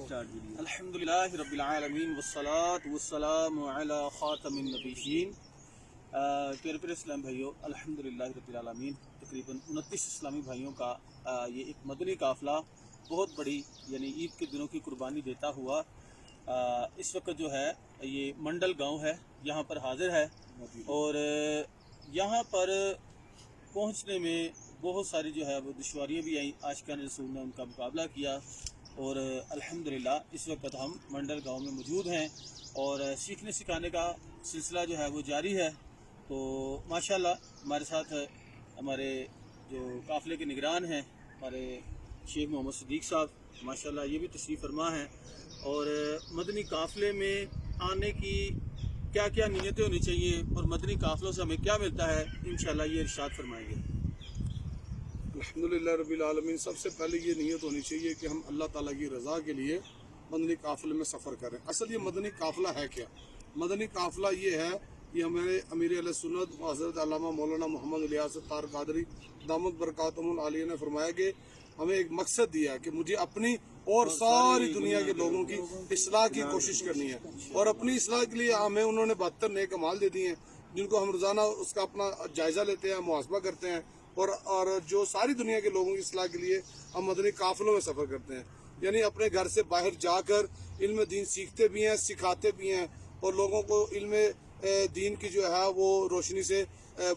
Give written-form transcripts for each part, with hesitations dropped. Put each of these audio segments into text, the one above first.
الحمدللہ رب العالمین والصلاة والسلام علی خاتم النبیین۔ پیارے اسلام بھائیوں، الحمدللہ رب العالمین، تقریباً 29 اسلامی بھائیوں کا یہ ایک مدنی قافلہ بہت بڑی یعنی عید کے دنوں کی قربانی دیتا ہوا اس وقت جو ہے یہ منڈل گاؤں ہے، یہاں پر حاضر ہے اور یہاں پر پہنچنے میں بہت ساری جو ہے وہ دشواریاں بھی آئیں۔ عاشقان رسول نے ان کا مقابلہ کیا اور الحمدللہ اس وقت ہم منڈل گاؤں میں موجود ہیں اور سیکھنے سکھانے کا سلسلہ جو ہے وہ جاری ہے۔ تو ماشاءاللہ ہمارے ساتھ ہمارے جو قافلے کے نگران ہیں ہمارے شیخ محمد صدیق صاحب، ماشاءاللہ یہ بھی تشریف فرما ہیں، اور مدنی قافلے میں آنے کی کیا کیا نیتیں ہونی چاہیے اور مدنی قافلوں سے ہمیں کیا ملتا ہے، انشاءاللہ یہ ارشاد فرمائیں گے۔ الحمدللہ رب العالمین، سب سے پہلے یہ نیت ہونی چاہیے کہ ہم اللہ تعالیٰ کی رضا کے لیے مدنی قافلے میں سفر کریں۔ اصل یہ مدنی قافلہ ہے کیا؟ مدنی قافلہ یہ ہے، یہ ہمارے امیر علیہ سنت حضرت علامہ مولانا محمد الیاس طاہر قادری دامت برکاتہم العالیہ نے فرمایا کہ ہمیں ایک مقصد دیا کہ مجھے اپنی اور ساری دنیا کے لوگوں کی اصلاح کی کوشش کرنی ہے، اور اپنی اصلاح کے لیے ہمیں انہوں نے 72 نیک اعمال دے دیے ہیں جن کو ہم روزانہ اس کا اپنا جائزہ لیتے ہیں، محاسبہ کرتے ہیں، اور جو ساری دنیا کے لوگوں کی اصلاح کے لیے ہم مدنی قافلوں میں سفر کرتے ہیں، یعنی اپنے گھر سے باہر جا کر علم دین سیکھتے بھی ہیں، سکھاتے بھی ہیں، اور لوگوں کو علم دین کی جو ہے وہ روشنی سے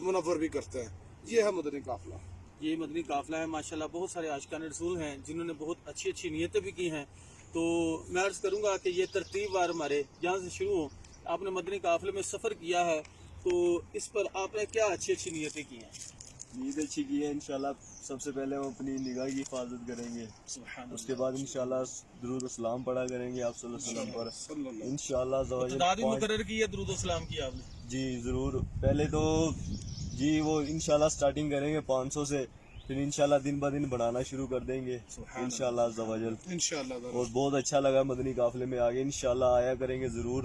منور بھی کرتے ہیں۔ یہ ہے مدنی قافلہ۔ یہ مدنی قافلہ ہے، ماشاءاللہ بہت سارے عاشقان رسول ہیں جنہوں نے بہت اچھی اچھی نیتیں بھی کی ہیں۔ تو میں عرض کروں گا کہ یہ ترتیب وار ہمارے جہاں سے شروع ہو، آپ نے مدنی قافلے میں سفر کیا ہے تو اس پر آپ نے کیا اچھی اچھی نیتیں کی ہیں؟ نیت اچھی کی ہے انشاءاللہ۔ سب سے پہلے ہم اپنی نگاہ کی حفاظت کریں گے، اس کے بعد انشاءاللہ درود و سلام پڑھا کریں گے آپ صلی اللہ علیہ وسلم پر انشاءاللہ۔ تعداد مقرر کی ہے درود و سلام کی آپ نے؟ جی ضرور، پہلے تو جی وہ انشاءاللہ سٹارٹنگ کریں گے 500 سے، پھر انشاءاللہ دن بہ دن بڑھانا شروع کر دیں گے انشاءاللہ عز و جل۔ اور بہت اچھا لگا مدنی قافلے میں آگے انشاءاللہ آیا کریں گے ضرور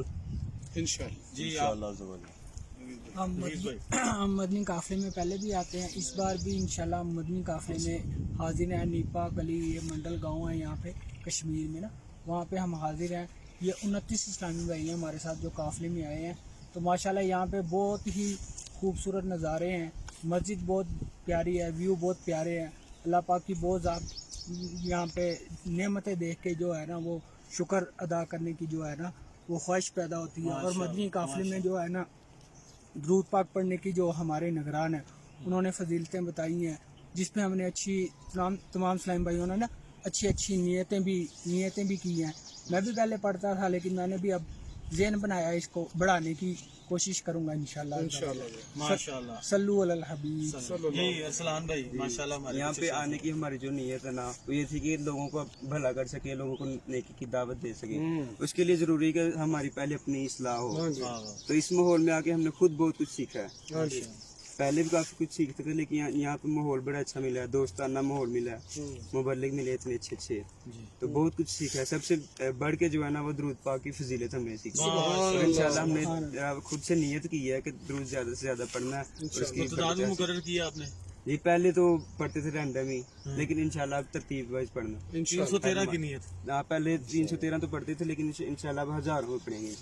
انشاءاللہ عز و جل۔ ہم مدنی قافلے میں پہلے بھی آتے ہیں، اس بار بھی انشاءاللہ ہم مدنی قافلے میں حاضر ہیں۔ نیپا گلی یہ منڈل گاؤں ہے یہاں پہ کشمیر میں نا، وہاں پہ ہم حاضر ہیں۔ یہ 29 اسلامی بھائی ہیں ہمارے ساتھ جو قافلے میں آئے ہیں۔ تو ماشاءاللہ یہاں پہ بہت ہی خوبصورت نظارے ہیں، مسجد بہت پیاری ہے، ویو بہت پیارے ہیں، اللہ پاک کی بہت یہاں پہ نعمتیں دیکھ کے جو ہے نا وہ شکر ادا کرنے کی جو ہے نا وہ خواہش پیدا ہوتی ہے۔ اور مدنی قافلے میں جو ہے نا درود پاک پڑھنے کی جو ہمارے نگران ہیں انہوں نے فضیلتیں بتائی ہیں، جس پہ ہم نے تمام اسلام بھائیوں نے نا اچھی نیتیں بھی کی ہیں۔ میں بھی پہلے پڑھتا تھا لیکن میں نے بھی اب ذہن بنایا اس کو بڑھانے کی کوشش کروں گا انشاءاللہ۔ ماشاءاللہ صلو علی الحبیب۔ جی ارسلان بھائی، ماشاءاللہ یہاں پہ آنے کی ہماری جو نیت ہے نا وہ یہ تھی کہ لوگوں کو بھلا کر سکے، لوگوں کو نیکی کی دعوت دے سکے۔ اس کے لیے ضروری ہے کہ ہماری پہلے اپنی اصلاح ہو۔ تو اس ماحول میں آ کے ہم نے خود بہت کچھ سیکھا ہے، پہلے بھی کافی کچھ سیکھتے تھے لیکن یہاں پہ ماحول بڑا اچھا ملا ہے، دوستانہ ماحول ملا ہے، مبلغ ملے اتنے اچھے، تو بہت کچھ سیکھا ہے۔ سب سے بڑھ کے جو ہے نا وہ درود پاک کی فضیلت ہم نے سیکھی۔ انشاءاللہ ہم نے خود سے نیت کی ہے کہ درود زیادہ سے زیادہ پڑھنا ہے۔ اس کی تعداد مقرر کیا آپ نے؟ جی پہلے تو پڑھتے تھے رینڈم ہی، لیکن انشاءاللہ اب ترتیب وائز پڑھنا۔ 313 کی نیت؟ پہلے 313 تو پڑھتے تھے لیکن انشاءاللہ اب 1000 وہ پڑھیں گے۔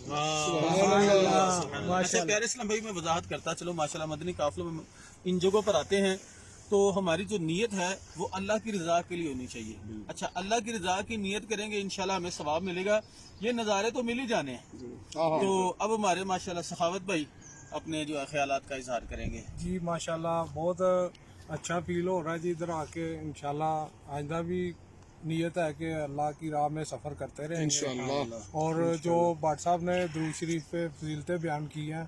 اچھا پیارے اسلام بھائی، میں وضاحت کرتا چلو، ماشاءاللہ مدنی قافلوں میں ان جگہوں پر آتے ہیں تو ہماری جو نیت ہے وہ اللہ کی رضا کے لیے ہونی چاہیے۔ اچھا اللہ کی رضا کی نیت کریں گے انشاءاللہ ہمیں ثواب ملے گا۔ یہ نظارے تو مل ہی جانے ہیں، تو اب ہمارے ماشاءاللہ سخاوت بھائی اپنے جو خیالات کا اظہار کریں گے۔ جی ماشاءاللہ بہت اچھا فیل ہو رہا ہے جی ادھر آ کے۔ انشاءاللہ آئندہ بھی نیت ہے کہ اللہ کی راہ میں سفر کرتے رہیں انشاءاللہ۔ اور جو بھٹ صاحب نے درود شریف پہ فضیلتیں بیان کی ہیں،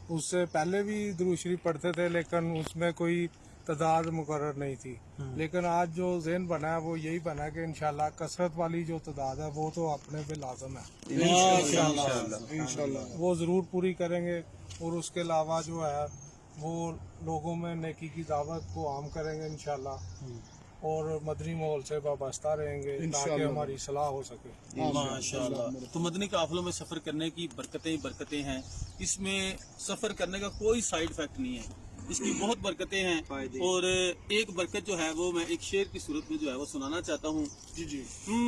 اس سے پہلے بھی درود شریف پڑھتے تھے لیکن اس میں کوئی تعداد مقرر نہیں تھی، لیکن آج جو ذہن بنا ہے وہ یہی بنا ہے کہ انشاءاللہ کثرت والی جو تعداد ہے وہ تو اپنے پہ لازم ہے، انشاءاللہ وہ ضرور پوری کریں گے۔ اور اس کے علاوہ جو ہے وہ لوگوں میں نیکی کی دعوت کو عام کریں گے انشاءاللہ، اور مدنی ماحول سے وابستہ رہیں گے تاکہ ہماری اصلاح ہو سکے۔ ماشاءاللہ۔ تو مدنی قافلوں میں سفر کرنے کی برکتیں ہیں، اس میں سفر کرنے کا کوئی سائیڈ افیکٹ نہیں ہے، اس کی بہت برکتیں ہیں، اور ایک برکت جو ہے وہ میں ایک شعر کی صورت میں جو ہے وہ سنانا چاہتا ہوں. جی جی.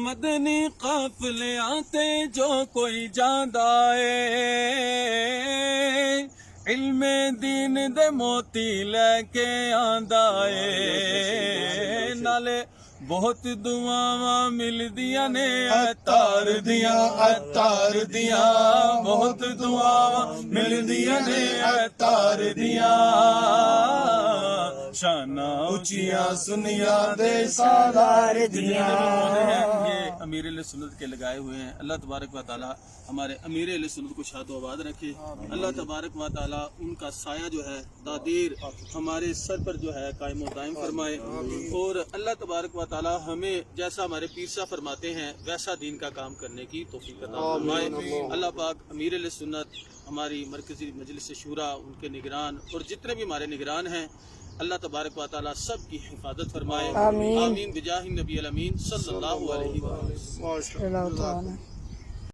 مدنی قافلے آتے جو کوئی جاندا ہے، علم دین دے موتی لے کے آندا ہے، نالے بہت دعاواں مل دیاں نے اتار دیاں، بہت دعاواں مل دیاں نے اتار دیاں، شاناں اونچیاں سنیاں دے سالار دیاں. یہ امیر اہل سنت کے لگائے ہوئے ہیں. اللہ تبارک و تعالی ہمارے امیر اہل سنت کو شاد و آباد رکھے. اللہ تبارک و تعالی ان کا سایہ جو ہے دادیر ہمارے سر پر جو ہے قائم و دائم فرمائے، اور اللہ تبارک و تعالی ہمیں جیسا ہمارے پیر صاحب فرماتے ہیں ویسا دین کا کام کرنے کی توفیق عطا فرمائے. اللہ پاک امیر اہل سنت، ہماری مرکزی مجلس شورا، ان کے نگران اور جتنے بھی ہمارے نگران ہیں، اللہ تبارک و تعالی سب کی حفاظت فرمائے. آمین بجاہ النبی الامین صلی اللہ علیہ وسلم. ماشاء اللہ.